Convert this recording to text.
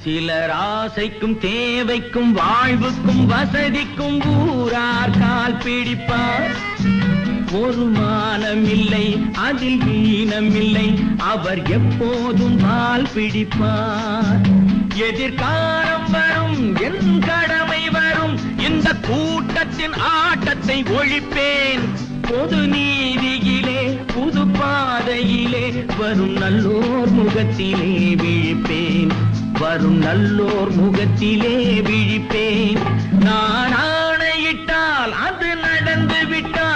சிலர் ஆசைக்கும் தேவைக்கும் வாழ்வுக்கும் வசதிக்கும் ஊரார் கால் பிடிப்பார். ஒரு மானமில்லை அதில் ஈனமில்லை, அவர் எப்போதும் கால் பிடிப்பார். எதிர்காலம் வரும், என் கடமை வரும், இந்த கூட்டத்தின் ஆட்டத்தை ஒழிப்பேன். பொது நீதியிலே புது பாதையிலே வரும் நல்லோர் முகத்திலே விழிப்பேன். வரும் நல்லோர் முகத்திலே விழிப்பேன். நான் ஆணையிட்டால் அது நடந்து விட்டால்